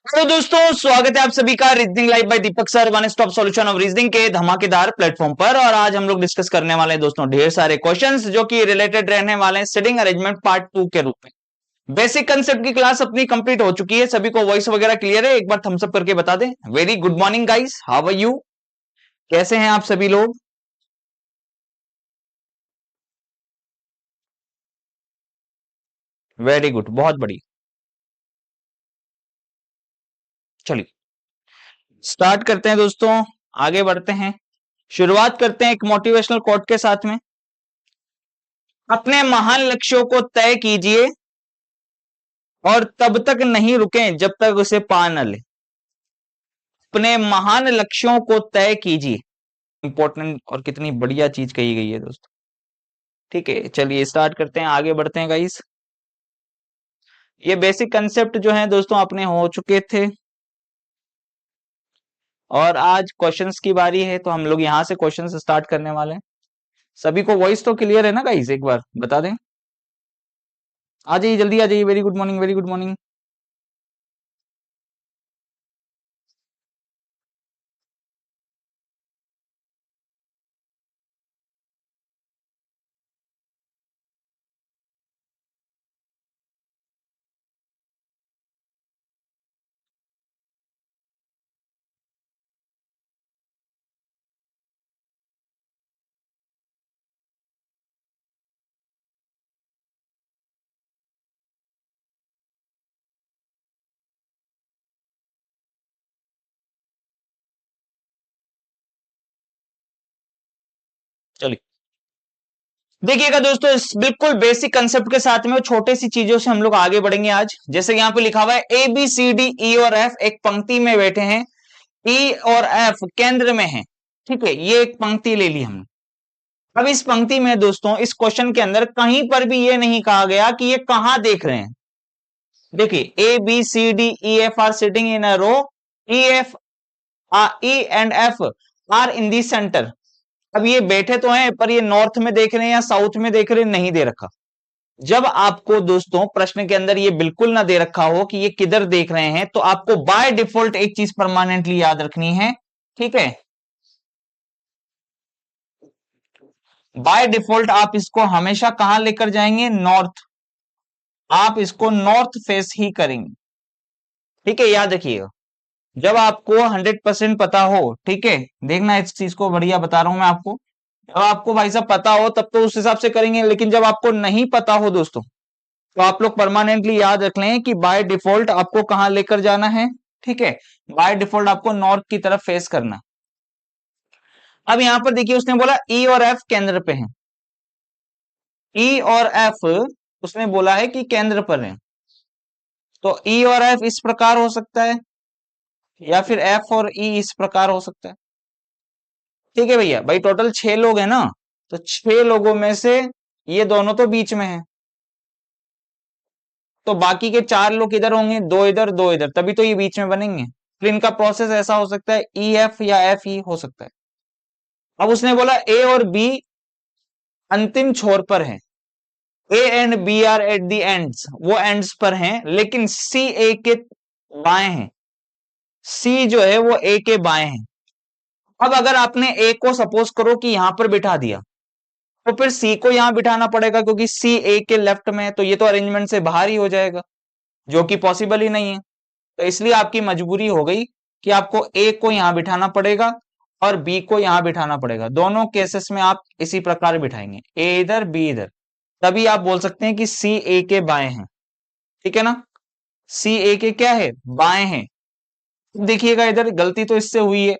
Hello दोस्तों, स्वागत है आप सभी का reasoning live bye Deepak sir, one stop solution of reasoning के धमाकेदार प्लेटफॉर्म पर। और आज हम लोग डिस्कस करने वाले हैं दोस्तों ढेर सारे क्वेश्चंस जो कि रिलेटेड रहने वाले हैं सिटिंग अरेंजमेंट पार्ट 2 के रूप में। बेसिक कंसेप्ट की क्लास अपनी कंप्लीट हो चुकी है, सभी को वॉइस वगैरह क्लियर है? एक बार थम्स अप करके बता दें। Very good morning guys, how are you? कैसे हैं आप सभी लोग? वेरी गुड, बहुत बढ़िया। चलिए स्टार्ट करते हैं दोस्तों, आगे बढ़ते हैं। शुरुआत करते हैं एक मोटिवेशनल कोट के साथ में। अपने महान लक्ष्यों को तय कीजिए और तब तक नहीं रुकें जब तक उसे पा न ले। अपने महान लक्ष्यों को तय कीजिए, इंपॉर्टेंट और कितनी बढ़िया चीज कही गई है दोस्तों। ठीक है, चलिए स्टार्ट करते हैं, आगे बढ़ते हैं गाइस। ये बेसिक कंसेप्ट जो है दोस्तों अपने हो चुके थे और आज क्वेश्चंस की बारी है, तो हम लोग यहां से क्वेश्चंस स्टार्ट करने वाले हैं। सभी को वॉइस तो क्लियर है ना गाइस? एक बार बता दें। आ जाइए, जल्दी आ जाइए। Very good morning, very good morning. चलिए देखिएगा दोस्तों, इस बिल्कुल बेसिक कंसेप्ट के साथ में छोटे सी चीजों से हम लोग आगे बढ़ेंगे आज। जैसे यहाँ पे लिखा हुआ है ए बी सी डी ई और एफ एक पंक्ति में बैठे हैं, ई और एफ केंद्र में है। ठीक है, ये एक पंक्ति ले ली हमने। अब इस पंक्ति में दोस्तों इस क्वेश्चन के अंदर कहीं पर भी ये नहीं कहा गया कि ये कहां देख रहे हैं। देखिए A B C D E F are sitting in a row, E F E and F are in the centre. अब ये बैठे तो हैं पर ये नॉर्थ में देख रहे हैं या साउथ में देख रहे हैं, नहीं दे रखा। जब आपको दोस्तों प्रश्न के अंदर ये बिल्कुल ना दे रखा हो कि ये किधर देख रहे हैं, तो आपको बाय डिफॉल्ट एक चीज परमानेंटली याद रखनी है। ठीक है, बाय डिफॉल्ट आप इसको हमेशा कहां लेकर जाएंगे? नॉर्थ। आप इसको नॉर्थ फेस ही करेंगे। ठीक है, याद रखिएगा। जब आपको 100% पता हो, ठीक है, देखना इस चीज को बढ़िया बता रहा हूं मैं आपको। जब आपको भाई साहब पता हो तब तो उस हिसाब से करेंगे, लेकिन जब आपको नहीं पता हो दोस्तों, तो आप लोग परमानेंटली याद रख लें कि बाय डिफॉल्ट आपको कहां लेकर जाना है। ठीक है, बाय डिफॉल्ट आपको नॉर्थ की तरफ फेस करना। अब यहां पर देखिए उसने बोला ई और एफ केंद्र पे हैं। ई और एफ उसने बोला है कि केंद्र पर है, तो ई और एफ इस प्रकार हो सकता है या फिर एफ और ई इस प्रकार हो सकता है। ठीक है भैया, भाई टोटल 6 लोग हैं ना, तो 6 लोगों में से ये दोनों तो बीच में हैं, तो बाकी के 4 लोग इधर होंगे, दो इधर दो इधर, तभी तो ये बीच में बनेंगे। फिर इनका प्रोसेस ऐसा हो सकता है ई एफ या एफ ई हो सकता है। अब उसने बोला ए और बी अंतिम छोर पर है, A and B are at the ends, वो एंड्स पर हैं, लेकिन सी ए के बाएं हैं। सी जो है वो ए के बाएं है। अब अगर आपने ए को सपोज करो कि यहां पर बिठा दिया, तो फिर सी को यहां बिठाना पड़ेगा, क्योंकि सी ए के लेफ्ट में है, तो ये तो अरेंजमेंट से बाहर ही हो जाएगा, जो कि पॉसिबल ही नहीं है। तो इसलिए आपकी मजबूरी हो गई कि आपको ए को यहां बिठाना पड़ेगा और बी को यहां बिठाना पड़ेगा। दोनों केसेस में आप इसी प्रकार बिठाएंगे, ए इधर बी इधर, तभी आप बोल सकते हैं कि सी ए के बाएं हैं। ठीक है ना, सी ए के क्या है? बाएं हैं। देखिएगा इधर गलती तो इससे हुई है,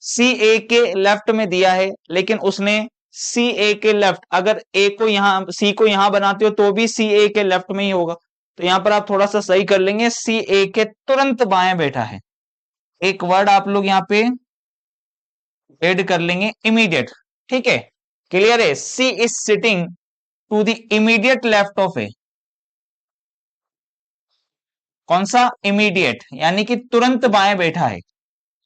सी ए के लेफ्ट में दिया है, लेकिन उसने सी ए के लेफ्ट, अगर ए को यहां सी को यहां बनाते हो तो भी सी ए के लेफ्ट में ही होगा। तो यहां पर आप थोड़ा सा सही कर लेंगे, सी ए के तुरंत बाएं बैठा है। एक वर्ड आप लोग यहां पे ऐड कर लेंगे, इमीडिएट। ठीक है, क्लियर है? C is sitting to the immediate left of A. कौन सा? इमीडिएट, यानी कि तुरंत बाएं बैठा है।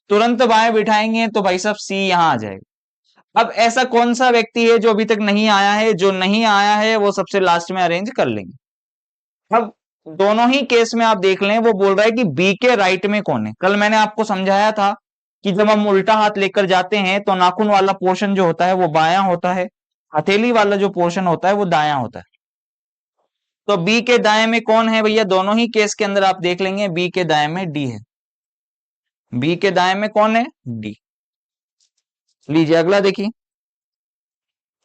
तुरंत बाएं बिठाएंगे तो भाई साहब सी यहां आ जाएगा। अब ऐसा कौन सा व्यक्ति है जो अभी तक नहीं आया है? जो नहीं आया है वो सबसे लास्ट में अरेंज कर लेंगे। अब दोनों ही केस में आप देख लें, वो बोल रहा है कि बी के राइट में कौन है। कल मैंने आपको समझाया था कि जब हम उल्टा हाथ लेकर जाते हैं तो नाखून वाला पोर्शन जो होता है वो बायां होता है, हथेली वाला जो पोर्शन होता है वो दायां होता है। तो बी के दाएं में कौन है भैया? दोनों ही केस के अंदर आप देख लेंगे बी के दाएं में डी है। बी के दाएं में कौन है? डी। लीजिए अगला देखिए,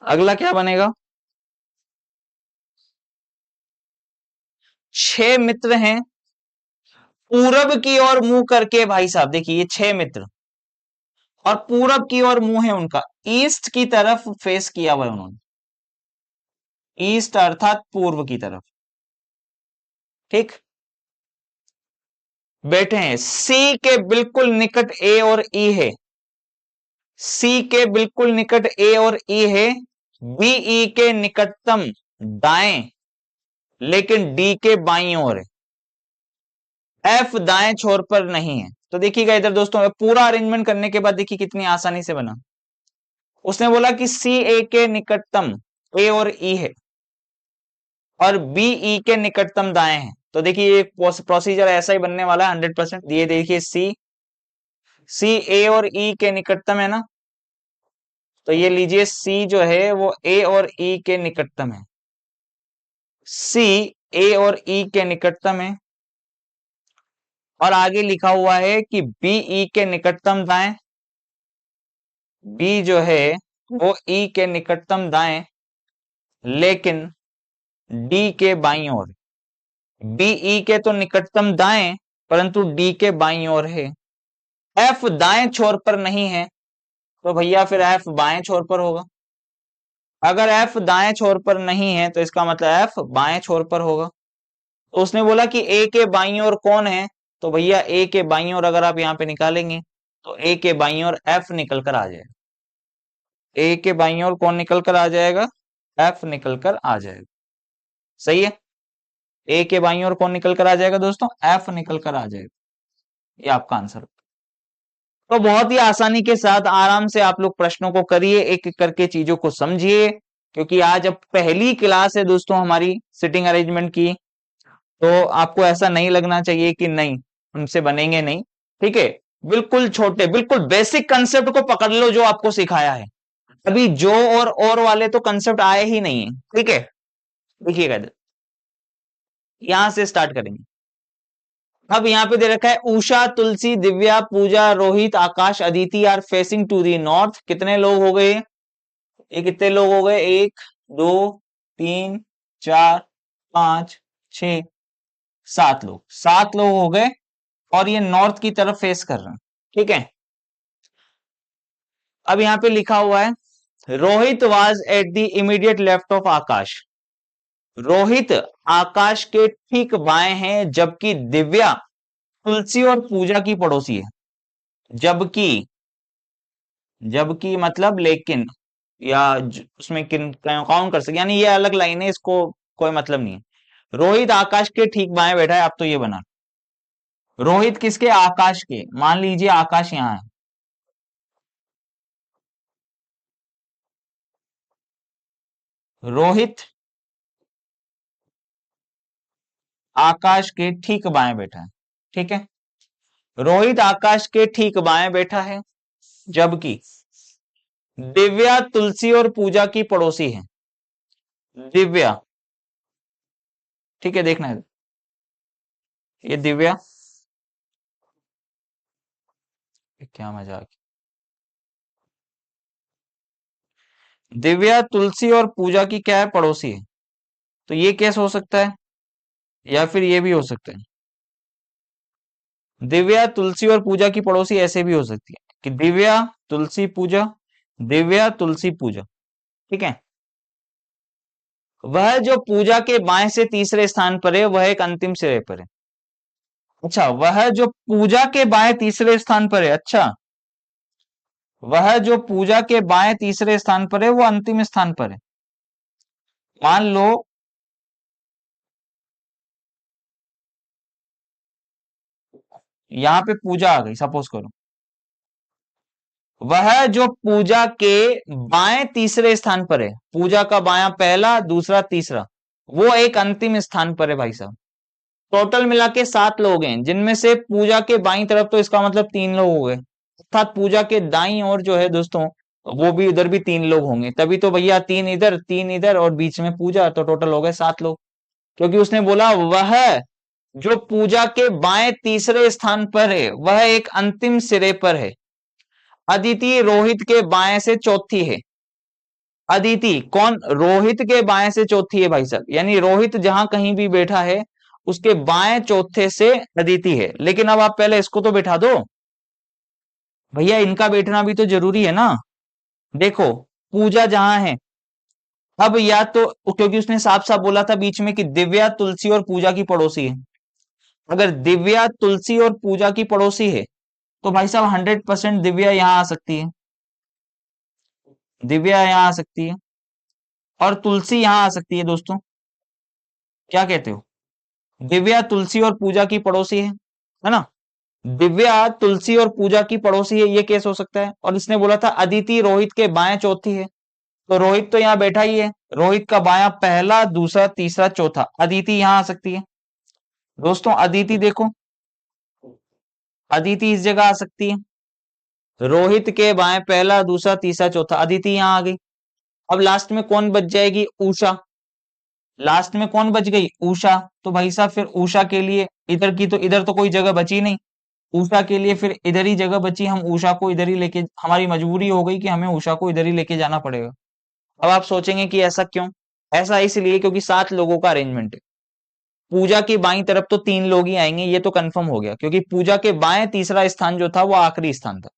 अगला क्या बनेगा? 6 मित्र हैं पूरब की ओर मुंह करके। भाई साहब देखिए, ये 6 मित्र और पूरब की ओर मुंह है उनका, ईस्ट की तरफ फेस किया हुआ है उन्होंने, ईस्ट अर्थात पूर्व की तरफ। ठीक, बैठे हैं। सी के बिल्कुल निकट ए और ई है, सी के बिल्कुल निकट ए और ई है, बीई के निकटतम दाएं लेकिन डी के बाईं ओर है, एफ दाएं छोर पर नहीं है। तो देखिएगा इधर दोस्तों, पूरा अरेंजमेंट करने के बाद देखिए कितनी आसानी से बना। उसने बोला कि सी ए के निकटतम ए और ई है और बी ई के निकटतम दाएं है। तो देखिए ये प्रोसीजर ऐसा ही बनने वाला है 100%। ये देखिए सी ए और ई के निकटतम है ना, तो ये लीजिए सी जो है वो ए और ई के निकटतम है, सी ए और ई के निकटतम है। और आगे लिखा हुआ है कि बी ई के निकटतम दाएं, बी जो है वो ई के निकटतम दाएं लेकिन डी के बाईं ओर, बीई के तो निकटतम दाएं परंतु डी के बाईं ओर है। एफ दाएं छोर पर नहीं है, तो भैया फिर एफ बाएं छोर पर होगा। अगर एफ दाएं छोर पर नहीं है तो इसका मतलब एफ बाएं छोर पर होगा। तो उसने बोला कि ए के बाईं ओर कौन है, तो भैया ए के बाईं ओर अगर आप यहां पे निकालेंगे तो ए के बाईं ओर एफ निकल कर आ जाएगा। ए के बाईं ओर कौन निकल कर आ जाएगा? एफ निकल कर आ जाएगा। सही है, ए के बाईं ओर कौन निकल कर आ जाएगा दोस्तों? एफ निकल कर आ जाएगा। ये आपका आंसर। तो बहुत ही आसानी के साथ आराम से आप लोग प्रश्नों को करिए, एक एक करके चीजों को समझिए, क्योंकि आज अब पहली क्लास है दोस्तों हमारी सिटिंग अरेंजमेंट की। तो आपको ऐसा नहीं लगना चाहिए कि नहीं उनसे बनेंगे नहीं। ठीक है, बिल्कुल छोटे बिल्कुल बेसिक कंसेप्ट को पकड़ लो जो आपको सिखाया है। अभी जो और वाले तो कंसेप्ट आए ही नहीं है। ठीक है, देखिएगा यहां से स्टार्ट करेंगे। अब यहाँ पे दे रखा है Usha, Tulsi, Divya, Pooja, Rohit, Aakash, Aditi are facing to the north. कितने लोग हो गए? ये कितने लोग हो गए? 1 2 3 4 5 6 7 लोग, 7 लोग हो गए और ये नॉर्थ की तरफ फेस कर रहे हैं। ठीक है, अब यहाँ पे लिखा हुआ है Rohit was at the immediate left of Aakash. Rohit Aakash के ठीक बाएं हैं जबकि दिव्या तुलसी और पूजा की पड़ोसी है। जबकि, जबकि मतलब लेकिन या उसमें किन काउंट कर सके, यानी ये अलग लाइन है, इसको कोई मतलब नहीं है। रोहित आकाश के ठीक बाएं बैठा है। आप तो ये बना, रोहित किसके? आकाश के। मान लीजिए आकाश यहां है, रोहित आकाश के ठीक बाएं बैठा है। ठीक है, रोहित आकाश के ठीक बाएं बैठा है जबकि दिव्या तुलसी और पूजा की पड़ोसी है। दिव्या, ठीक है, देखना है ये दिव्या, क्या मजाक, दिव्या तुलसी और पूजा की क्या है? पड़ोसी है। तो ये कैसे हो सकता है? या फिर ये भी हो सकता है, दिव्या तुलसी और पूजा की पड़ोसी ऐसे भी हो सकती है कि दिव्या तुलसी पूजा, दिव्या तुलसी पूजा। ठीक है, वह जो पूजा के बाएं से तीसरे स्थान पर है वह एक अंतिम सिरे पर है। अच्छा, वह जो पूजा के बाएं तीसरे स्थान पर है, अच्छा, वह जो पूजा के बाएं तीसरे स्थान पर है वो अंतिम स्थान पर है। मान लो यहां पे पूजा आ गई, सपोज करो, वह जो पूजा के बाएं तीसरे स्थान पर है, पूजा का बायां पहला, दूसरा, तीसरा, वो एक अंतिम स्थान पर है भाई साहब। टोटल मिला के 7 लोग हैं, जिनमें से पूजा के बाईं तरफ तो इसका मतलब 3 लोग हो गए, अर्थात पूजा के दाईं ओर जो है दोस्तों, वो भी उधर भी 3 लोग होंगे, तभी तो भैया 3 इधर और बीच में पूजा, तो टोटल हो गए 7 लोग। क्योंकि उसने बोला वह जो पूजा के बाएं तीसरे स्थान पर है वह एक अंतिम सिरे पर है। अदिति रोहित के बाएं से चौथी है। अदिति कौन? रोहित के बाएं से चौथी है भाई साहब, यानी रोहित जहां कहीं भी बैठा है उसके बाएं चौथे से अदिति है। लेकिन अब आप पहले इसको तो बैठा दो भैया, इनका बैठना भी तो जरूरी है ना। देखो पूजा जहां है, अब या तो क्योंकि उसने साफ साफ बोला था बीच में कि दिव्या तुलसी और पूजा की पड़ोसी है, अगर दिव्या तुलसी और पूजा की पड़ोसी है तो भाई साहब 100% दिव्या यहां आ सकती है, दिव्या यहां आ सकती है और तुलसी यहां आ सकती है दोस्तों। क्या कहते हो? दिव्या तुलसी और पूजा की पड़ोसी है ना? दिव्या तुलसी और पूजा की पड़ोसी है, ये केस हो सकता है। और इसने बोला था अदिति रोहित के बाएं चौथी है, तो रोहित तो यहाँ बैठा ही है, रोहित का बायां पहला दूसरा तीसरा चौथा, अदिति यहां आ सकती है। दोस्तों अदिति देखो, अदिति इस जगह आ सकती है, रोहित के बाएं पहला दूसरा तीसरा चौथा, अदिति यहां आ गई। अब लास्ट में कौन बच जाएगी? उषा। लास्ट में कौन बच गई? उषा। तो भाई साहब फिर उषा के लिए इधर की तो इधर तो कोई जगह बची नहीं, उषा के लिए फिर इधर ही जगह बची, हम उषा को इधर ही लेके, हमारी मजबूरी हो गई कि हमें उषा को इधर ही लेके जाना पड़ेगा। अब आप सोचेंगे कि ऐसा क्यों? ऐसा इसलिए क्योंकि 7 लोगों का अरेंजमेंट है। पूजा की बाईं तरफ तो 3 लोग ही आएंगे, ये तो कंफर्म हो गया, क्योंकि पूजा के बाएं तीसरा स्थान जो था वो आखिरी स्थान था।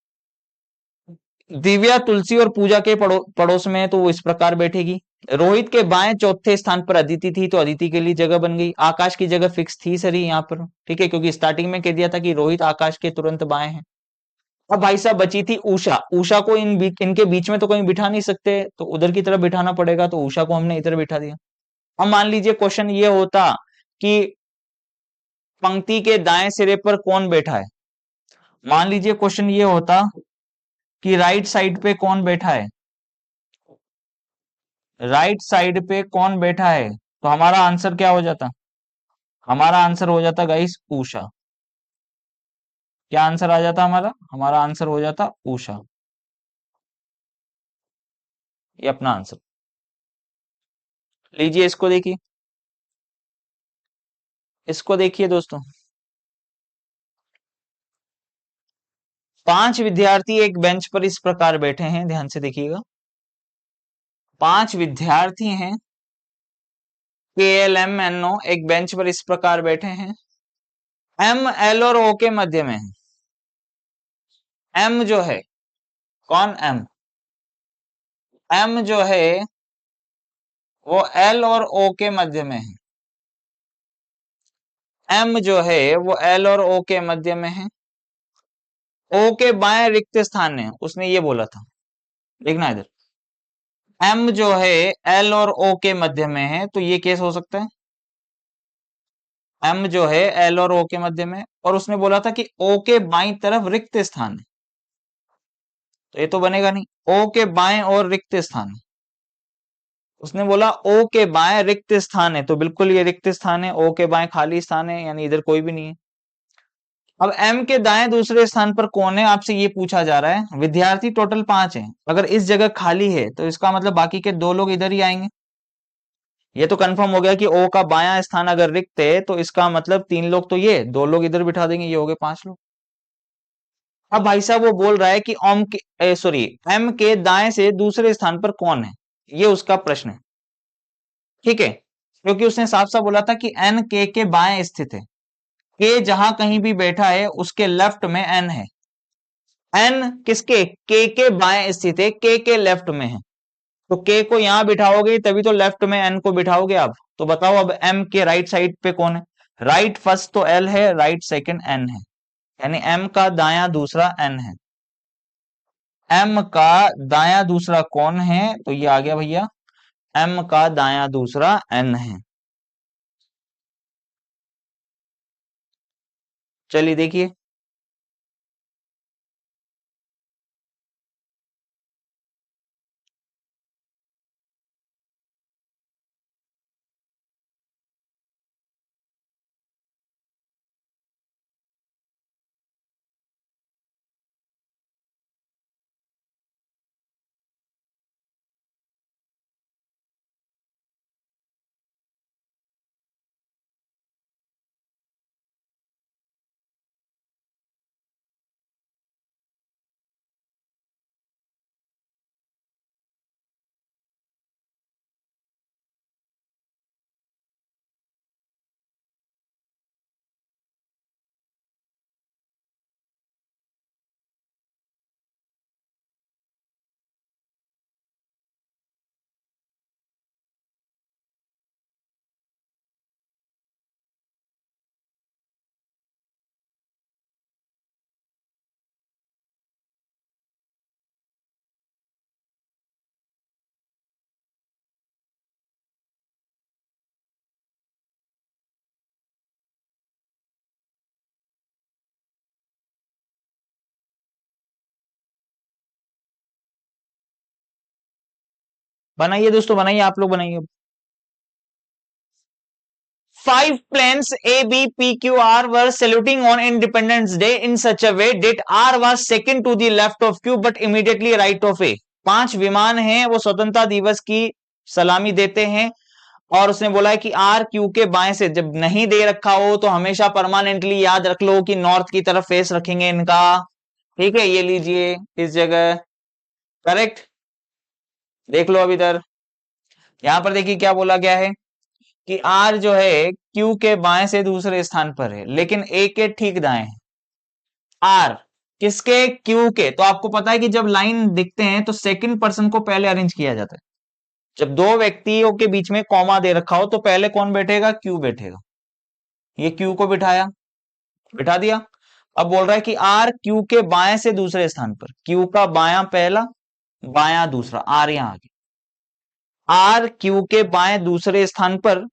दिव्या तुलसी और पूजा के पड़ोस में है तो वो इस प्रकार बैठेगी। रोहित के बाएं चौथे स्थान पर अदिति थी तो अदिति के लिए जगह बन गई। आकाश की जगह फिक्स थी सर यहाँ पर, ठीक है, क्योंकि स्टार्टिंग में कह दिया था कि रोहित आकाश के तुरंत बाएं हैं। अब भाई साहब बची थी उषा। उषा को इनके बीच में तो कहीं बिठा नहीं सकते, तो उधर की तरफ बिठाना पड़ेगा, तो उषा को हमने इधर बिठा दिया। अब मान लीजिए क्वेश्चन ये होता कि पंक्ति के दाएं सिरे पर कौन बैठा है। मान लीजिए क्वेश्चन ये होता कि राइट साइड पे कौन बैठा है, राइट साइड पे कौन बैठा है, तो हमारा आंसर क्या हो जाता? हमारा आंसर हो जाता गाइस उषा। क्या आंसर आ जाता हमारा? हमारा आंसर हो जाता उषा। ये अपना आंसर। लीजिए इसको देखिए, इसको देखिए दोस्तों। 5 विद्यार्थी एक बेंच पर इस प्रकार बैठे हैं, ध्यान से देखिएगा। 5 विद्यार्थी हैं, KLMNO एक बेंच पर इस प्रकार बैठे हैं। M L और O के मध्य में है। M जो है, कौन M? M जो है वो L और O के मध्य में है। M जो है वो L और O के मध्य में है। O के बाएं रिक्त स्थान है, उसने ये बोला था, देखना इधर। M जो है L और O के मध्य में है, तो ये केस हो सकता है। M जो है L और O के मध्य में, और उसने बोला था कि O के बाईं तरफ रिक्त स्थान है, तो ये तो बनेगा नहीं। O के बाएं और रिक्त स्थान है, उसने बोला O के बाएं रिक्त स्थान है, तो बिल्कुल ये रिक्त स्थान है। O के बाएं खाली स्थान है, यानी इधर कोई भी नहीं है। अब M के दाएं दूसरे स्थान पर कौन है, आपसे ये पूछा जा रहा है। विद्यार्थी टोटल 5 हैं, अगर इस जगह खाली है तो इसका मतलब बाकी के 2 लोग इधर ही आएंगे। ये तो कंफर्म हो गया कि O का बायां स्थान अगर रिक्त है तो इसका मतलब 3 लोग तो ये 2 लोग इधर बिठा देंगे, ये हो गए 5 लोग। अब भाई साहब वो बोल रहा है कि M के दाएं से दूसरे स्थान पर कौन है, ये उसका प्रश्न है, ठीक है। क्योंकि उसने साफ साफ बोला था कि N K के बाएं स्थित है। K जहां कहीं भी बैठा है उसके लेफ्ट में N है। N किसके? K के बाएं स्थित है, K के लेफ्ट में है, तो K को यहां बिठाओगे तभी तो लेफ्ट में N को बिठाओगे आप। तो बताओ अब M के राइट साइड पे कौन है? राइट फर्स्ट तो L है, राइट सेकंड N है, यानी M का दायां दूसरा N है। M का दायां दूसरा कौन है? तो ये आ गया भैया, M का दायां दूसरा N है। चलिए देखिए, बनाइए दोस्तों, बनाइए, आप लोग बनाइए। 5 planes A, B, P, Q, R were saluting on Independence Day in such a way that R was second to the left of Q but immediately right of A। 5 विमान हैं, वो स्वतंत्रता दिवस की सलामी देते हैं, और उसने बोला है कि आर क्यू के बाएं से, जब नहीं दे रखा हो तो हमेशा परमानेंटली याद रख लो कि नॉर्थ की तरफ फेस रखेंगे इनका। ठीक है, ये लीजिए इस जगह, करेक्ट। देख लो अब इधर, यहां पर देखिए क्या बोला गया है कि आर जो है क्यू के बाएं से दूसरे स्थान पर है, लेकिन ए के ठीक दाएं है। आर किसके? क्यू के। तो आपको पता है कि जब लाइन दिखते हैं तो सेकंड पर्सन को पहले अरेंज किया जाता है। जब दो व्यक्तियों के बीच में कॉमा दे रखा हो तो पहले कौन बैठेगा? क्यू बैठेगा। ये क्यू को बिठाया, बिठा दिया। अब बोल रहा है कि आर क्यू के बाएं से दूसरे स्थान पर, क्यू का बायां पहला, बायां दूसरा, आर यहां आगे। आर क्यू के बाएं दूसरे स्थान पर,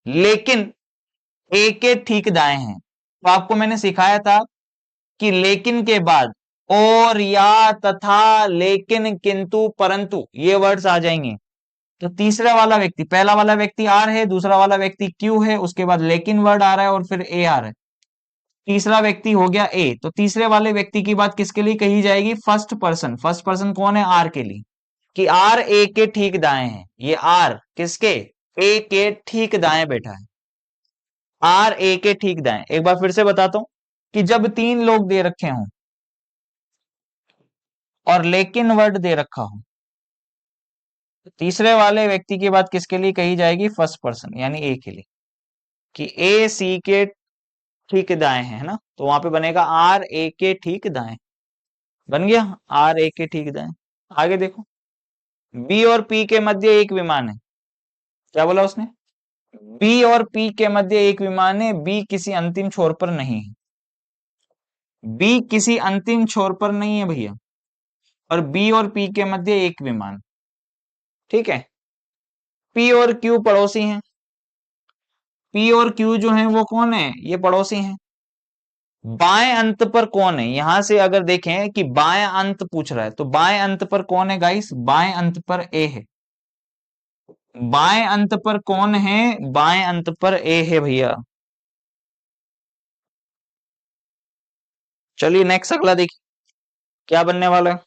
लेकिन ए के ठीक दाएं हैं। तो आपको मैंने सिखाया था कि लेकिन के बाद और, या, तथा, लेकिन, किंतु, परंतु ये वर्ड्स आ जाएंगे। तो तीसरा वाला व्यक्ति, पहला वाला व्यक्ति आर है, दूसरा वाला व्यक्ति क्यू है, उसके बाद लेकिन वर्ड आ रहा है और फिर ए आ रहा है। तीसरा व्यक्ति हो गया ए। तो तीसरे वाले व्यक्ति की बात किसके लिए कही जाएगी? First person. फर्स्ट पर्सन कौन है? आर के लिए, कि आर ए के ठीक दाएं है। ये आर किसके? ए के ठीक दाएं बैठा है। आर ए के ठीक दाएं। एक बार फिर से बताता हूं कि जब 3 लोग दे रखे हों और लेकिन वर्ड दे रखा हो, तो तीसरे वाले व्यक्ति की बात किसके लिए कही जाएगी? फर्स्ट पर्सन यानी ए के लिए, कि ए सी के ठीक दाएं है ना। तो वहां पे बनेगा आर ए के ठीक दाएं। बन गया आर ए के ठीक दाएं। आगे देखो, बी और पी के मध्य एक विमान है। क्या बोला उसने? बी और पी के मध्य एक विमान है, बी किसी अंतिम छोर पर नहीं है। बी किसी अंतिम छोर पर नहीं है भैया, और बी और पी के मध्य एक विमान। ठीक है, पी और क्यू पड़ोसी हैं। पी और क्यू जो है वो कौन है? ये पड़ोसी हैं। बाएं अंत पर कौन है? यहां से अगर देखें कि बाएं अंत पूछ रहा है, तो बाएं अंत पर कौन है गाइस? बाएं अंत पर ए है। बाएं अंत पर कौन है? बाएं अंत पर ए है भैया। चलिए नेक्स्ट अगला देखिए क्या बनने वाला है।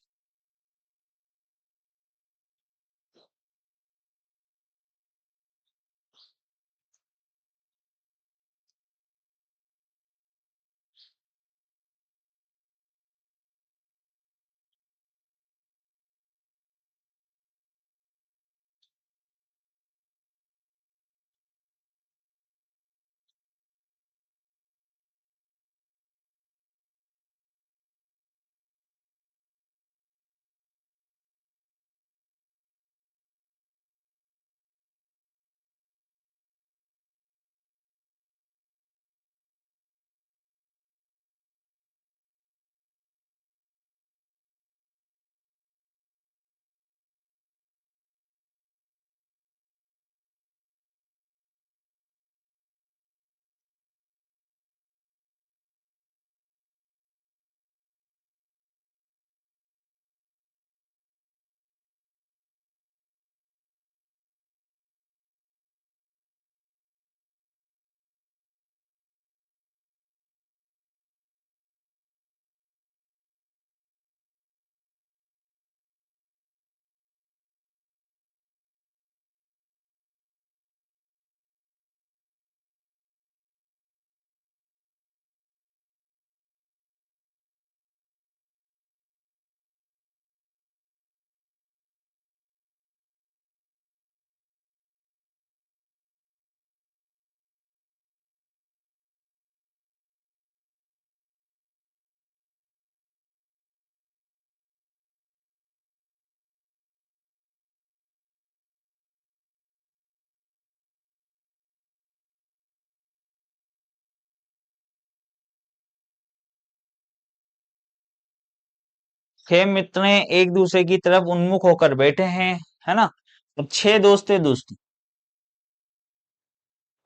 छह मित्र एक दूसरे की तरफ उन्मुख होकर बैठे हैं, है ना। अब 6 दोस्त थे दोस्तों।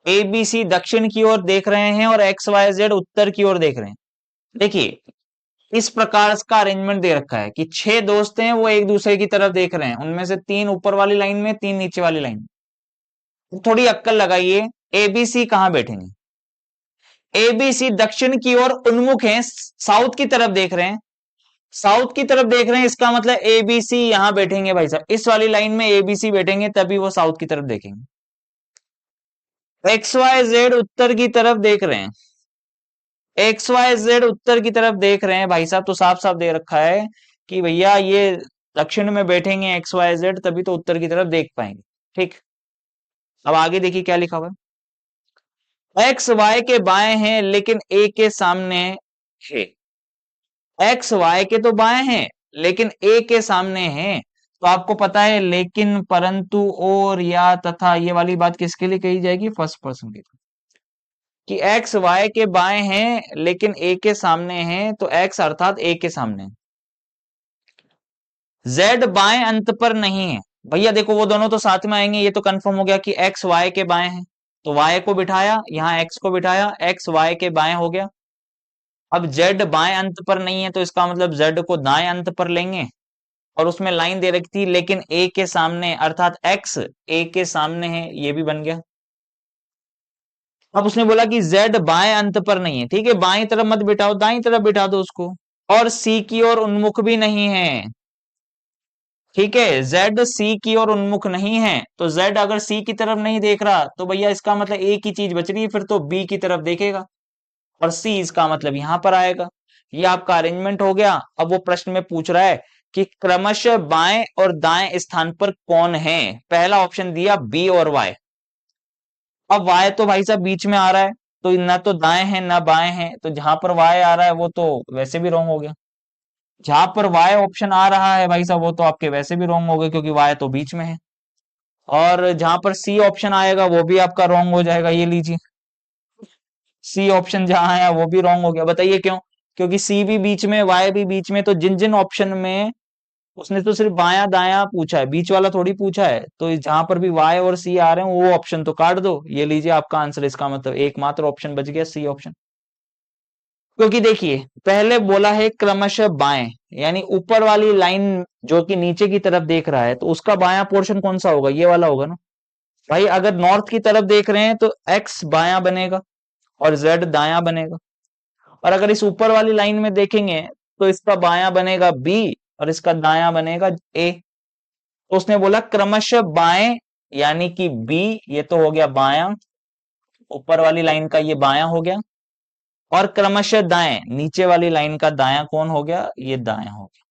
ए बी सी दक्षिण की ओर देख रहे हैं और एक्स वाई जेड उत्तर की ओर देख रहे हैं। देखिए, इस प्रकार का अरेंजमेंट दे रखा है कि 6 दोस्त हैं, वो एक दूसरे की तरफ देख रहे हैं, उनमें से 3 ऊपर वाली लाइन में, 3 नीचे वाली लाइन में। थोड़ी अक्कल लगाइए, एबीसी कहां बैठेंगे? एबीसी दक्षिण की ओर उन्मुख हैं, साउथ की तरफ देख रहे हैं, साउथ की तरफ देख रहे हैं, इसका मतलब एबीसी यहां बैठेंगे भाई साहब, इस वाली लाइन में एबीसी बैठेंगे, तभी वो साउथ की तरफ देखेंगे। एक्स वाई जेड उत्तर की तरफ देख रहे हैं, एक्स वाई जेड उत्तर की तरफ देख रहे हैं भाई साहब, तो साफ साफ दे रखा है कि भैया ये दक्षिण में बैठेंगे एक्स वाई जेड, तभी तो उत्तर की तरफ देख पाएंगे। ठीक, अब आगे देखिए क्या लिखा हुआ है। एक्स वाई के बाएं हैं लेकिन ए के सामने है। एक्स वाई के तो बाएं हैं लेकिन ए के सामने हैं, तो आपको पता है लेकिन, परंतु, और, या, तथा, ये वाली बात किसके लिए कही जाएगी? फर्स्ट पर्सन के लिए। कि एक्स वाई के बाएं हैं लेकिन ए के सामने हैं, तो एक्स अर्थात ए के सामने, जेड बाएं अंत पर नहीं है। भैया देखो वो दोनों तो साथ में आएंगे, ये तो कंफर्म हो गया कि एक्स वाई के बाएं हैं, तो वाई को बिठाया यहां, एक्स को बिठाया, एक्स वाई के बाएं हो गया। अब जेड बाएं अंत पर नहीं है, तो इसका मतलब जेड को दाएं अंत पर लेंगे, और उसमें लाइन दे रखी थी लेकिन ए के सामने, अर्थात एक्स ए के सामने है, ये भी बन गया। अब उसने बोला कि जेड बाएं अंत पर नहीं है, ठीक है, बाएं तरफ मत बिठाओ, दाएं तरफ बिठा दो उसको। और सी की ओर उन्मुख भी नहीं है, ठीक है, जेड सी की ओर उन्मुख नहीं है, तो जेड अगर सी की तरफ नहीं देख रहा, तो भैया इसका मतलब एक ही चीज बच रही है, फिर तो बी की तरफ देखेगा, और सी इसका मतलब यहां पर आएगा। ये आपका अरेंजमेंट हो गया। अब वो प्रश्न में पूछ रहा है कि क्रमशः बाएं और दाएं स्थान पर कौन है? पहला ऑप्शन दिया बी और वाई। अब वाई तो भाई साहब बीच में आ रहा है, तो ना तो दाएं है ना बाएं है, तो जहां पर वाई आ रहा है वो तो वैसे भी रॉन्ग हो गया। जहां पर वाई ऑप्शन आ रहा है भाई साहब, वो तो आपके वैसे भी रॉन्ग हो गए, क्योंकि वाई तो बीच में है। और जहां पर सी ऑप्शन आएगा वो भी आपका रॉन्ग हो जाएगा, ये लीजिए, सी ऑप्शन जहां आया वो भी रॉन्ग हो गया। बताइए क्यों? क्योंकि सी भी बीच में, वाई भी बीच में, तो जिन जिन ऑप्शन में उसने तो सिर्फ बायां दायां पूछा है, बीच वाला थोड़ी पूछा है, तो जहां पर भी वाई और सी आ रहे हैं वो ऑप्शन तो काट दो। ये लीजिए आपका आंसर, इसका मतलब एकमात्र ऑप्शन बच गया, सी ऑप्शन। क्योंकि देखिए पहले बोला है क्रमशः बाएं, यानी ऊपर वाली लाइन जो कि नीचे की तरफ देख रहा है, तो उसका बायां पोर्शन कौन सा होगा? ये वाला होगा ना भाई। अगर नॉर्थ की तरफ देख रहे हैं तो एक्स बायां बनेगा और जेड दायां बनेगा, और अगर इस ऊपर वाली लाइन में देखेंगे तो इसका बायां बनेगा बी और इसका दायां बनेगा ए। तो उसने बोला क्रमशः बाएं, यानी कि बी, ये तो हो गया बायां, ऊपर वाली लाइन का ये बायां हो गया, और क्रमशः दाएं, नीचे वाली लाइन का दायां कौन हो गया? ये दायां हो गया।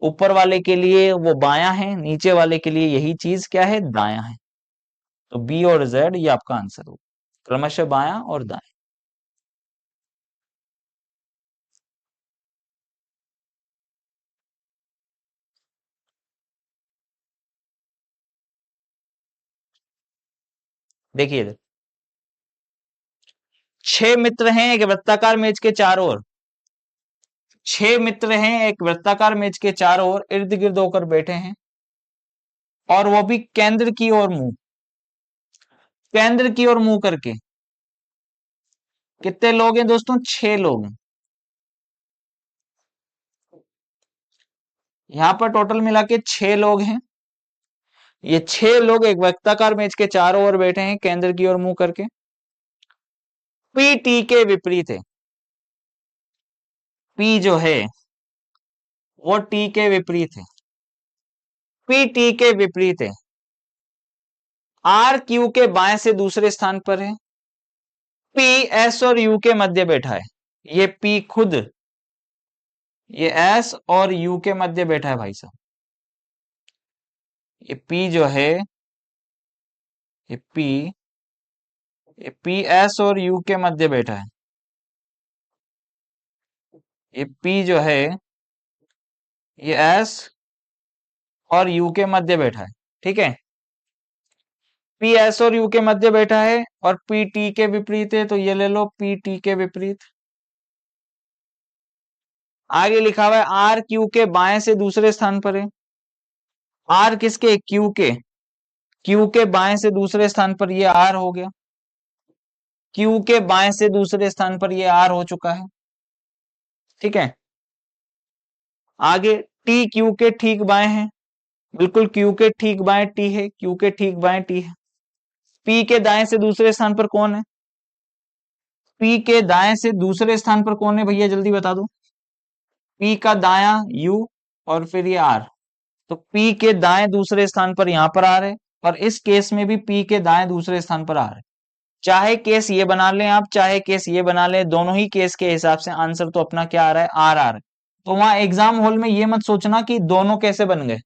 ऊपर वाले के लिए वो बायां है, नीचे वाले के लिए यही चीज क्या है? दायां है। तो बी और जेड ये आपका आंसर होगा, क्रमशः बायां और दाएं। देखिए 6 मित्र हैं एक वृत्ताकार मेज के चारों ओर, 6 मित्र हैं एक वृत्ताकार मेज के चारों ओर इर्द गिर्द होकर बैठे हैं, और वो भी केंद्र की ओर मुंह, केंद्र की ओर मुंह करके। कितने लोग हैं दोस्तों? 6 लोग हैं। यहां पर टोटल मिला के 6 लोग हैं। ये 6 लोग एक वृत्ताकार मेज के चारों ओर बैठे हैं केंद्र की ओर मुंह करके। पी टी के विपरीत है, पी जो है वो टी के विपरीत है, पी टी के विपरीत है। आर क्यू के बाएं से दूसरे स्थान पर है, पी एस और यू के मध्य बैठा है। ये पी खुद, ये एस और यू के मध्य बैठा है भाई साहब। ये पी जो है, ये पी, ये पी एस और यू के मध्य बैठा है। ये पी जो है ये एस और यू के मध्य बैठा है, ठीक है। पी एस और यू के मध्य बैठा है, और पी टी के विपरीत है, तो ये ले लो पी टी के विपरीत। आगे लिखा हुआ है आर क्यू के बाएं से दूसरे स्थान पर है। आर किसके? क्यू के, क्यू के बाएं से दूसरे स्थान पर ये आर हो गया, क्यू के बाएं से दूसरे स्थान पर ये आर हो चुका है, ठीक है। आगे टी क्यू के ठीक बाएं है, बिल्कुल क्यू के ठीक बाएं टी है, क्यू के ठीक बाएं टी है। पी के दाएं से दूसरे स्थान पर कौन है? पी के दाएं से दूसरे स्थान पर कौन है भैया, जल्दी बता दो। पी का दायां यू और फिर ये आर, तो पी के दाएं दूसरे स्थान पर यहां पर आर है, और इस केस में भी पी के दाएं दूसरे स्थान पर आर है। चाहे केस ये बना लें आप, चाहे केस ये बना लें, दोनों ही केस के हिसाब से आंसर तो अपना क्या आ रहा है, आर आ रहा है। तो वहां एग्जाम हॉल में ये मत सोचना कि दोनों कैसे बन गए।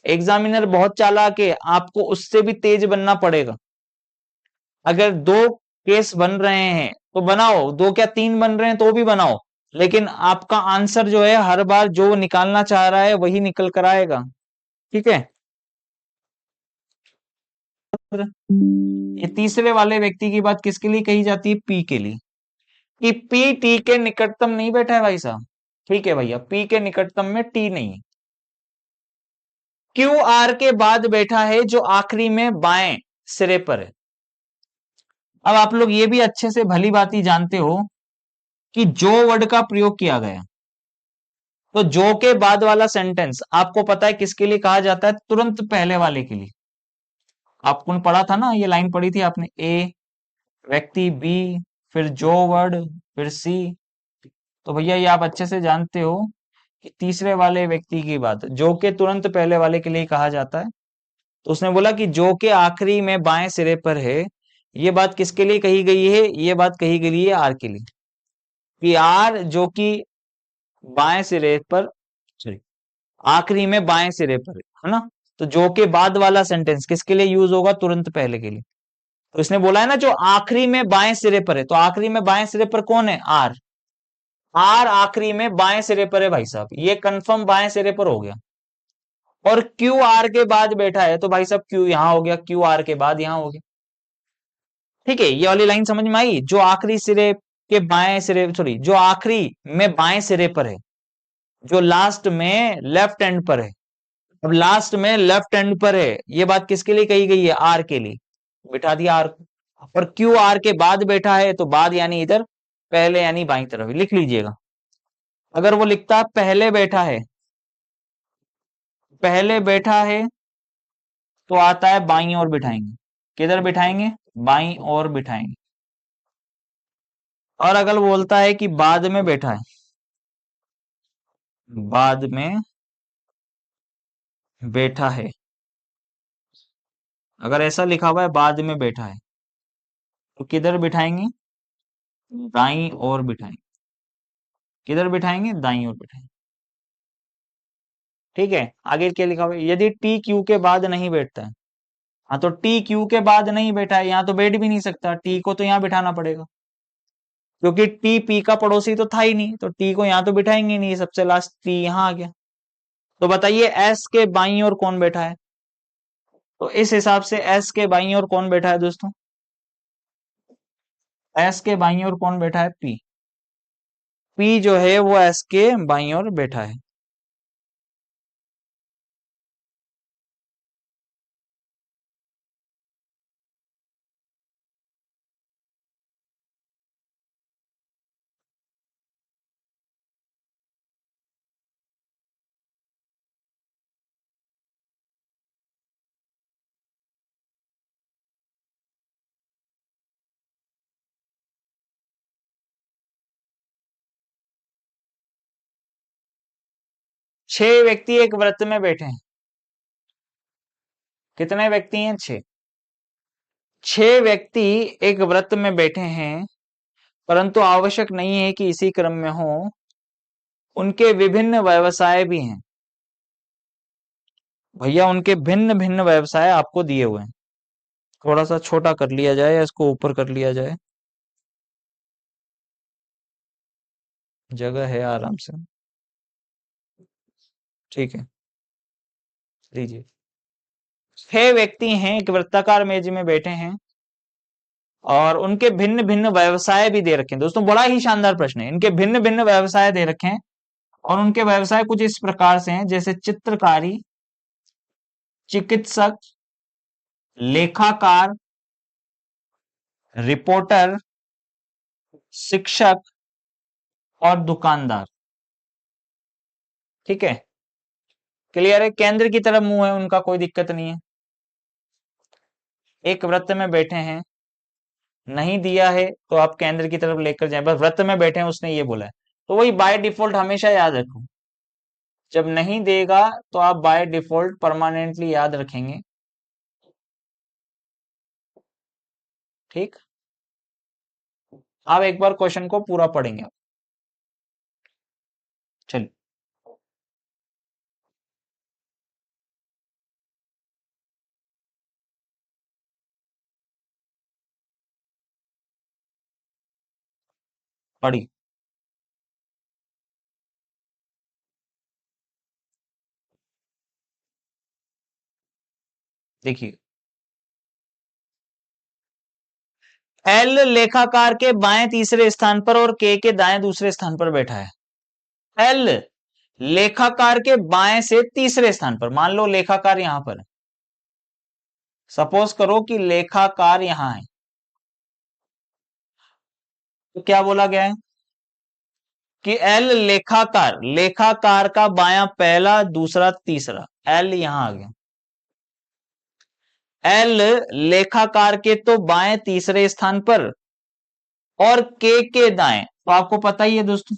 एग्जामिनर बहुत चालाक है, आपको उससे भी तेज बनना पड़ेगा। अगर दो केस बन रहे हैं तो बनाओ, दो क्या तीन बन रहे हैं तो भी बनाओ, लेकिन आपका आंसर जो है हर बार जो निकालना चाह रहा है वही निकल कर आएगा। ठीक है। ये तीसरे वाले व्यक्ति की बात किसके लिए कही जाती है, पी के लिए, कि पी टी के निकटतम नहीं बैठा है भाई साहब। ठीक है भैया, पी के निकटतम में टी नहीं है। क्यू आर के बाद बैठा है जो आखिरी में बाएं सिरे पर है। अब आप लोग ये भी अच्छे से भली भांति जानते हो कि जो वर्ड का प्रयोग किया गया, तो जो के बाद वाला सेंटेंस आपको पता है किसके लिए कहा जाता है, तुरंत पहले वाले के लिए। आपको ने पढ़ा था ना, ये लाइन पढ़ी थी आपने, ए व्यक्ति, बी, फिर जो वर्ड, फिर सी। तो भैया ये आप अच्छे से जानते हो कि तीसरे वाले व्यक्ति की बात जो के तुरंत पहले वाले के लिए कहा जाता है। तो उसने बोला कि जो के आखिरी में बाएं सिरे पर है, ये बात किसके लिए कही गई है, ये बात कही गई है आर के लिए, कि आर जो कि बाएं सिरे पर, सॉरी, आखिरी में बाएं सिरे पर है ना, तो जो के बाद वाला सेंटेंस किसके लिए यूज होगा, तुरंत पहले के लिए। तो इसने बोला है ना जो आखिरी में बाएं सिरे पर है, तो आखिरी में बाएं सिरे पर कौन है, आर। आर आखिरी में बाएं सिरे पर है भाई साहब, ये कंफर्म बाएं सिरे पर हो गया। और क्यू आर के बाद बैठा है, तो भाई साहब क्यू यहां हो गया, क्यू आर के बाद यहां हो गया। ठीक है, ये वाली लाइन समझ में आई, जो आखिरी सिरे के बाएं सिरे, सॉरी, जो आखिरी में बाएं सिरे पर है, जो लास्ट में लेफ्ट एंड पर है। अब लास्ट में लेफ्ट एंड पर है, ये बात किसके लिए कही गई है, आर के लिए, बिठा दिया आर को। और क्यू आर के बाद बैठा है, तो बाद यानी इधर, पहले यानी बाई तरफ, लिख लीजिएगा। अगर वो लिखता पहले बैठा है, पहले बैठा है, तो आता है बाई और बिठाएंगे, किधर बिठाएंगे, बाई और बिठाएंगे। और अगर बोलता है कि बाद में बैठा है, बाद में बैठा है, अगर ऐसा लिखा हुआ है बाद में बैठा है, तो किधर बिठाएंगे, दाई और बिठाएंगे, किधर बिठाएंगे, दाई और बिठाएंगे। ठीक है, आगे क्या लिखा हुआ है, यदि टी क्यू के बाद नहीं बैठता है, हाँ तो टी क्यू के बाद नहीं बैठा है, यहाँ तो बैठ भी नहीं सकता, टी को तो यहाँ बिठाना पड़ेगा, क्योंकि टी पी का पड़ोसी तो था ही नहीं, तो टी को यहाँ तो बिठाएंगे नहीं, सबसे लास्ट टी यहाँ आ गया। तो बताइए एस के बाईं ओर कौन बैठा है, तो इस हिसाब से एस के बाईं ओर कौन बैठा है दोस्तों, एस के बाईं ओर कौन बैठा है, पी। पी जो है वो एस के बाईं ओर बैठा है। छह व्यक्ति एक व्रत में बैठे हैं, कितने व्यक्ति हैं, छह। छह व्यक्ति एक व्रत में बैठे हैं, परंतु आवश्यक नहीं है कि इसी क्रम में हो, उनके विभिन्न व्यवसाय भी हैं। भैया उनके भिन्न भिन्न व्यवसाय आपको दिए हुए हैं। थोड़ा सा छोटा कर लिया जाए या इसको ऊपर कर लिया जाए, जगह है आराम से। ठीक है, लीजिए। छह व्यक्ति हैं, एक वृत्ताकार मेज में बैठे हैं, और उनके भिन्न भिन्न व्यवसाय भी दे रखे हैं। दोस्तों बड़ा ही शानदार प्रश्न है, इनके भिन्न भिन्न व्यवसाय दे रखे हैं, और उनके व्यवसाय कुछ इस प्रकार से हैं, जैसे चित्रकारी, चिकित्सक, लेखाकार, रिपोर्टर, शिक्षक और दुकानदार। ठीक है, क्लियर है, केंद्र की तरफ मुंह है उनका, कोई दिक्कत नहीं है। एक वृत्त में बैठे हैं, नहीं दिया है तो आप केंद्र की तरफ लेकर जाएं, बस वृत्त में बैठे हैं उसने ये बोला है, तो वही बाय डिफॉल्ट हमेशा याद रखो, जब नहीं देगा तो आप बाय डिफॉल्ट परमानेंटली याद रखेंगे। ठीक, आप एक बार क्वेश्चन को पूरा पढ़ेंगे। चलिए, पढ़ी। देखिए, एल लेखाकार के बाएं तीसरे स्थान पर और के दाएं दूसरे स्थान पर बैठा है। एल लेखाकार के बाएं से तीसरे स्थान पर, मान लो लेखाकार यहां पर है, सपोज करो कि लेखाकार यहां है, तो क्या बोला गया है कि एल लेखाकार, लेखाकार का बायां पहला दूसरा तीसरा, एल यहां आ गया। एल लेखाकार के तो बाएं तीसरे स्थान पर और के दाएं, तो आपको पता ही है दोस्तों,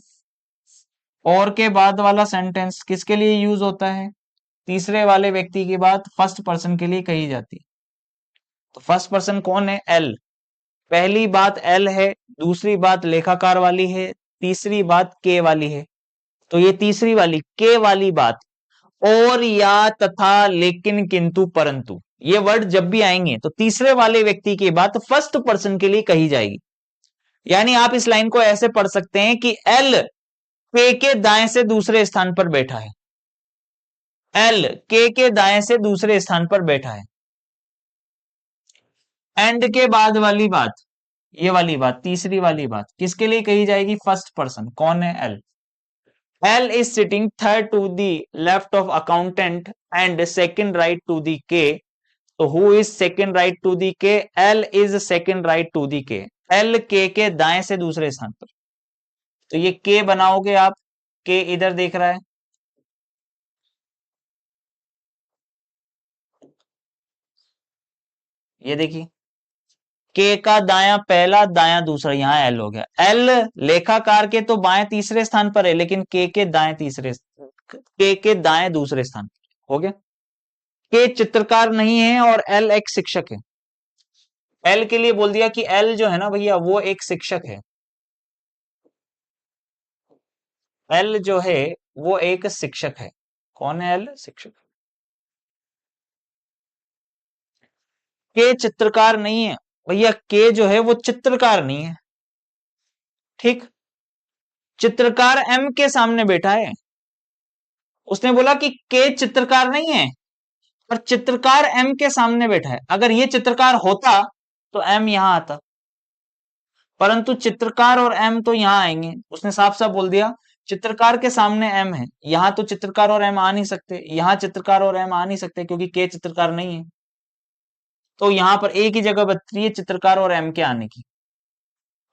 और के बाद वाला सेंटेंस किसके लिए यूज होता है, तीसरे वाले व्यक्ति की बात फर्स्ट पर्सन के लिए कही जाती है। तो फर्स्ट पर्सन कौन है, एल। पहली बात एल है, दूसरी बात लेखाकार वाली है, तीसरी बात के वाली है। तो ये तीसरी वाली के वाली बात, और या तथा लेकिन किंतु परंतु, ये वर्ड जब भी आएंगे तो तीसरे वाले व्यक्ति की बात फर्स्ट पर्सन के लिए कही जाएगी। यानी आप इस लाइन को ऐसे पढ़ सकते हैं कि एल के दाएं से दूसरे स्थान पर बैठा है, एल के दाएं से दूसरे स्थान पर बैठा है। एंड के बाद वाली बात, ये वाली बात, तीसरी वाली बात किसके लिए कही जाएगी, फर्स्ट पर्सन, कौन है, L. L is sitting third to the left of accountant and second right to the K. तो who is second right to the K, L is second right to the K. L के दाएं से दूसरे स्थान पर, तो ये के बनाओगे आप, के इधर देख रहा है, ये देखिए, के का दाया पहला दाया दूसरा, यहां एल हो गया। एल लेखाकार के तो बाएं तीसरे स्थान पर है, लेकिन के दाएं तीसरे, के दाएं दूसरे स्थान पर हो गया। के चित्रकार नहीं है और एल एक शिक्षक है। एल के लिए बोल दिया कि एल जो है ना भैया वो एक शिक्षक है, एल जो है वो एक शिक्षक है। कौन है, एल शिक्षक। के चित्रकार नहीं है भैया, के जो है वो चित्रकार नहीं है। ठीक, चित्रकार एम के सामने बैठा है, उसने बोला कि के चित्रकार नहीं है और चित्रकार एम के सामने बैठा है। अगर ये चित्रकार होता तो एम यहां आता, परंतु चित्रकार और एम तो यहां आएंगे, उसने साफ साफ बोल दिया चित्रकार के सामने एम है, यहां तो चित्रकार और एम आ नहीं सकते, यहां चित्रकार और एम आ नहीं सकते क्योंकि के चित्रकार नहीं है। तो यहां पर एक ही जगह बच रही है चित्रकार और एम के आने की।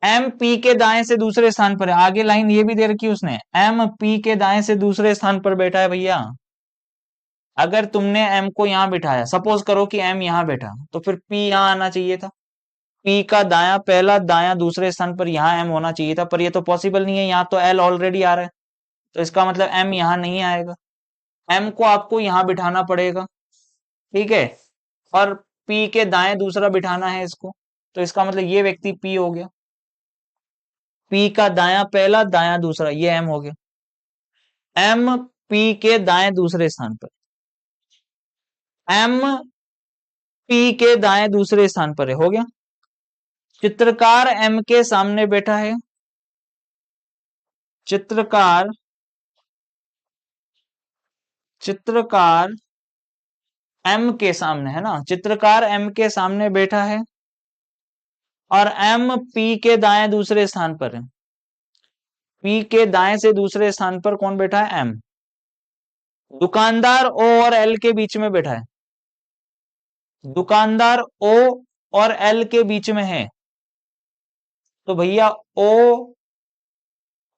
एम पी के दाएं से दूसरे स्थान पर है, आगे लाइन ये भी दे रखी है उसने, एम पी के दाएं से दूसरे स्थान पर बैठा है भैया। अगर तुमने एम को यहां बिठाया, सपोज करो कि एम यहां बैठा, तो फिर पी यहां आना चाहिए था, पी का दाया पहला दाया दूसरे स्थान पर यहां एम होना चाहिए था, पर ये तो पॉसिबल नहीं है, यहां तो एल ऑलरेडी आ रहा है, तो इसका मतलब एम यहां नहीं आएगा, एम को आपको यहां बिठाना पड़ेगा। ठीक है, और पी के दाएं दूसरा बिठाना है इसको, तो इसका मतलब ये व्यक्ति पी हो गया, पी का दाया पहला दाया दूसरा, ये एम हो गया। एम पी के दाएं दूसरे स्थान पर, एम पी के दाएं दूसरे स्थान पर है, हो गया। चित्रकार एम के सामने बैठा है, चित्रकार, चित्रकार एम के सामने है ना, चित्रकार एम के सामने बैठा है और एम पी के दाएं दूसरे स्थान पर है। पी के दाएं से दूसरे स्थान पर कौन बैठा है, एम। दुकानदार ओ और एल के बीच में बैठा है, दुकानदार ओ और एल के बीच में है, तो भैया ओ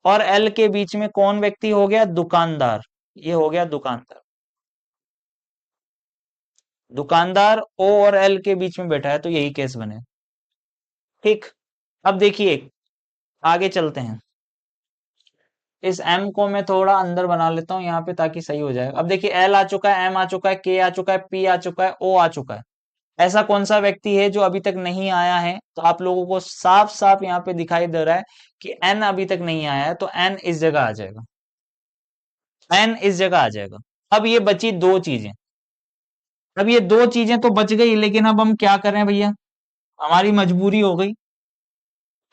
और एल के बीच में कौन व्यक्ति हो गया, दुकानदार। ये हो गया दुकानदार। दुकानदार ओ और एल के बीच में बैठा है तो यही केस बने। ठीक। अब देखिए आगे चलते हैं। इस एम को मैं थोड़ा अंदर बना लेता हूं यहाँ पे ताकि सही हो जाए। अब देखिए एल आ चुका है, एम आ चुका है, के आ चुका है, पी आ चुका है, ओ आ चुका है। ऐसा कौन सा व्यक्ति है जो अभी तक नहीं आया है? तो आप लोगों को साफ साफ यहाँ पे दिखाई दे रहा है कि एन अभी तक नहीं आया है, तो एन इस जगह आ जाएगा। एन इस जगह आ जाएगा। अब ये बची दो चीजें। अब ये दो चीजें तो बच गई, लेकिन अब हम क्या करें भैया? हमारी मजबूरी हो गई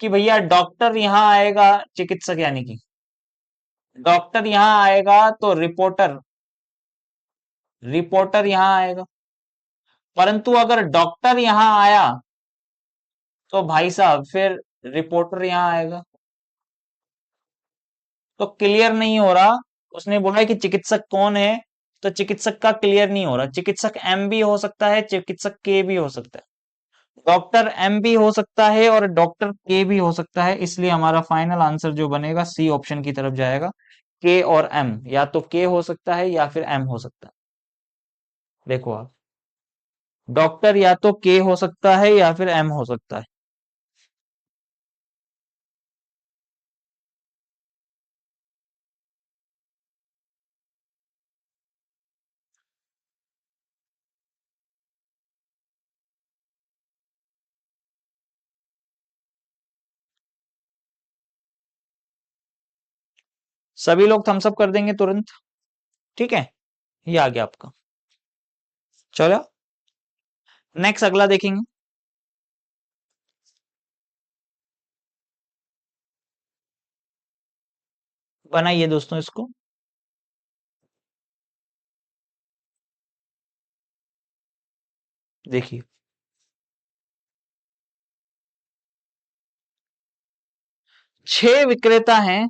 कि भैया डॉक्टर यहाँ आएगा, चिकित्सक यानी कि डॉक्टर यहाँ आएगा तो रिपोर्टर, रिपोर्टर यहाँ आएगा। परंतु अगर डॉक्टर यहाँ आया तो भाई साहब फिर रिपोर्टर यहाँ आएगा। तो क्लियर नहीं हो रहा। उसने बोला है कि चिकित्सक कौन है, तो चिकित्सक का क्लियर नहीं हो रहा। चिकित्सक एम भी हो सकता है, चिकित्सक के भी हो सकता है, डॉक्टर एम भी हो सकता है और डॉक्टर के भी हो सकता है। इसलिए हमारा फाइनल आंसर जो बनेगा सी ऑप्शन की तरफ जाएगा। के और एम, या तो के हो सकता है या फिर एम हो सकता है। देखो आप, डॉक्टर या तो के हो सकता है या फिर एम हो सकता है। सभी लोग थम्स अप कर देंगे तुरंत। ठीक है, ये आ गया आपका। चलो नेक्स्ट अगला देखेंगे। बनाइए दोस्तों इसको। देखिए 6 विक्रेता हैं,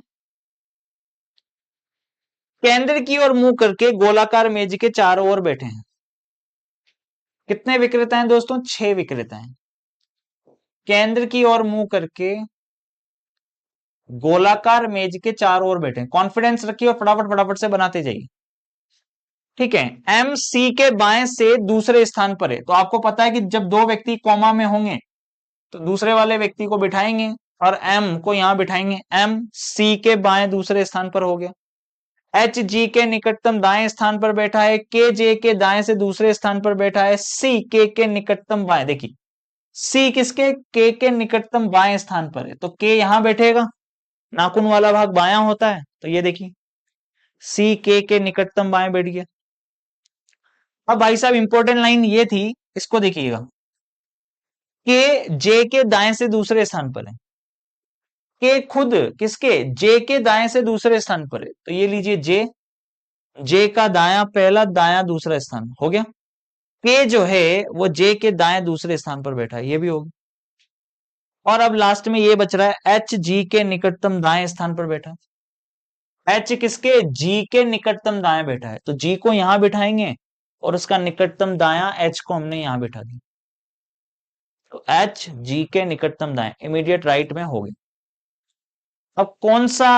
केंद्र की ओर मुंह करके गोलाकार मेज के चारों ओर बैठे हैं। कितने विक्रेता हैं दोस्तों? 6 विक्रेता हैं, केंद्र की ओर मुंह करके गोलाकार मेज के चारों ओर बैठे हैं। कॉन्फिडेंस रखिए और फटाफट फटाफट से बनाते जाइए। ठीक है, एम सी के बाएं से दूसरे स्थान पर है, तो आपको पता है कि जब दो व्यक्ति कॉमा में होंगे तो दूसरे वाले व्यक्ति को बिठाएंगे और एम को यहां बिठाएंगे। एम सी के बाएं दूसरे स्थान पर हो गया। एच जी के निकटतम दाएं स्थान पर बैठा है, के जे के दाएं से दूसरे स्थान पर बैठा है, सी के निकटतम बाएं। देखिए सी किसके? के निकटतम बाएं स्थान पर है, तो के यहां बैठेगा, नाखून वाला भाग बायां होता है, तो ये देखिए सी के निकटतम बाएं बैठ गया। अब भाई साहब इंपॉर्टेंट लाइन ये थी, इसको देखिएगा, के जे के दाएं से दूसरे स्थान पर है, के खुद किसके? जे के दाएं से दूसरे स्थान पर है, तो ये लीजिए जे, जे का दाया पहला दाया दूसरा स्थान हो गया। के जो है वो जे के दाएं दूसरे स्थान पर बैठा है, ये भी होगा। और अब लास्ट में ये बच रहा है एच जी के निकटतम दाएं स्थान पर बैठा है। एच किसके? जी के निकटतम दाएं बैठा है, तो जी को यहां बिठाएंगे और उसका निकटतम दाया एच को हमने यहां बिठा दिया, तो एच जी के निकटतम दाएं इमीडिएट राइट में हो गई। अब कौन सा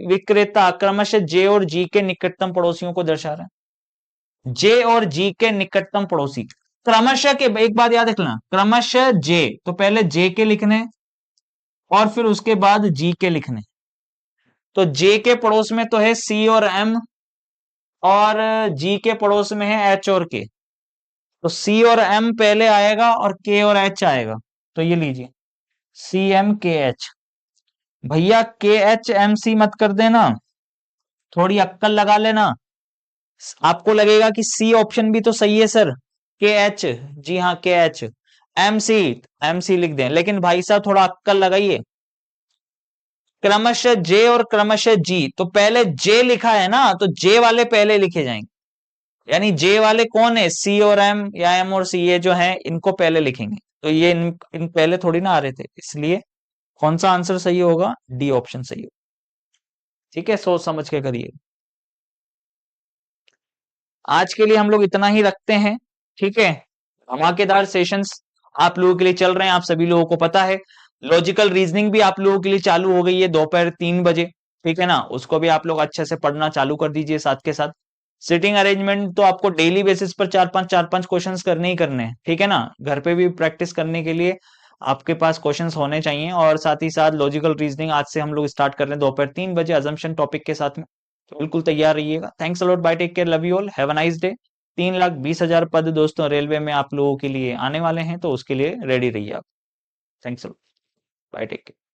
विक्रेता क्रमशः जे और जी के निकटतम पड़ोसियों को दर्शा रहा है? जे और जी के निकटतम पड़ोसी क्रमशः के, एक बात याद रखना, क्रमशः जे, तो पहले जे के लिखने और फिर उसके बाद जी के लिखने। तो जे के पड़ोस में तो है सी और एम, और जी के पड़ोस में है एच और के, तो सी और एम पहले आएगा और के और एच आएगा। तो ये लीजिए सी एम के एच। भैया के एच एम सी मत कर देना, थोड़ी अक्कल लगा लेना। आपको लगेगा कि सी ऑप्शन भी तो सही है सर, के एच, जी हाँ के H, M C, M C लिख दें, लेकिन भाई साहब थोड़ा अक्कल लगाइए। क्रमशः जे और क्रमशः जी, तो पहले जे लिखा है ना, तो जे वाले पहले लिखे जाएंगे, यानी जे वाले कौन है? सी और एम या एम और सी, ये जो है इनको पहले लिखेंगे। तो ये इन पहले थोड़ी ना आ रहे थे, इसलिए कौन सा आंसर सही होगा? डी ऑप्शन सही होगा। ठीक है, सोच समझ के करिए। आज के लिए हम लोग इतना ही रखते हैं। ठीक है, धमाकेदार सेशंस आप लोगों के लिए चल रहे हैं, आप सभी लोगों को पता है। लॉजिकल रीजनिंग भी आप लोगों के लिए चालू हो गई है दोपहर 3 बजे। ठीक है ना, उसको भी आप लोग अच्छे से पढ़ना चालू कर दीजिए साथ के साथ। सिटिंग अरेंजमेंट तो आपको डेली बेसिस पर चार पांच क्वेश्चंस करने ही करने हैं, ठीक है ना। घर पे भी प्रैक्टिस करने के लिए आपके पास क्वेश्चंस होने चाहिए, और साथ ही साथ लॉजिकल रीजनिंग आज से हम लोग स्टार्ट कर रहे हैं दोपहर 3 बजे अजम्पशन टॉपिक के साथ में। तो बिल्कुल तैयार रहिएगा। Thanks a lot, bye, take care, love you all, have a nice day. 3,20,000 पद दोस्तों रेलवे में आप लोगों के लिए आने वाले हैं, तो उसके लिए रेडी रहिए आप। Thanks a lot, bye, take care.